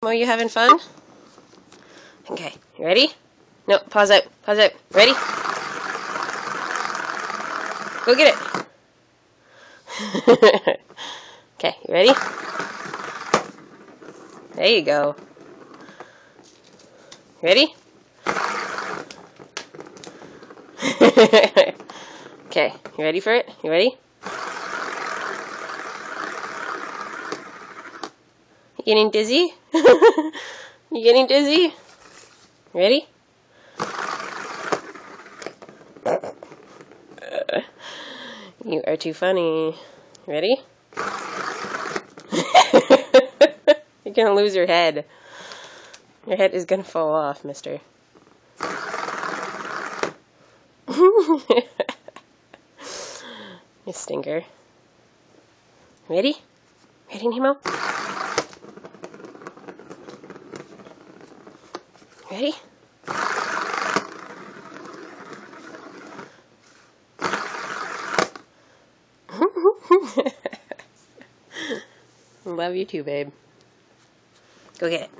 Are you having fun? Okay, you ready? No, pause out. Pause out. Ready? Go get it. Okay, you ready? There you go. Ready? Okay, you ready for it? You ready? You getting dizzy? You getting dizzy? Ready? You are too funny. Ready? You're gonna lose your head. Your head is gonna fall off, mister. You stinker. Ready? Ready, Nemo? Ready? Love you too, babe. Go get it.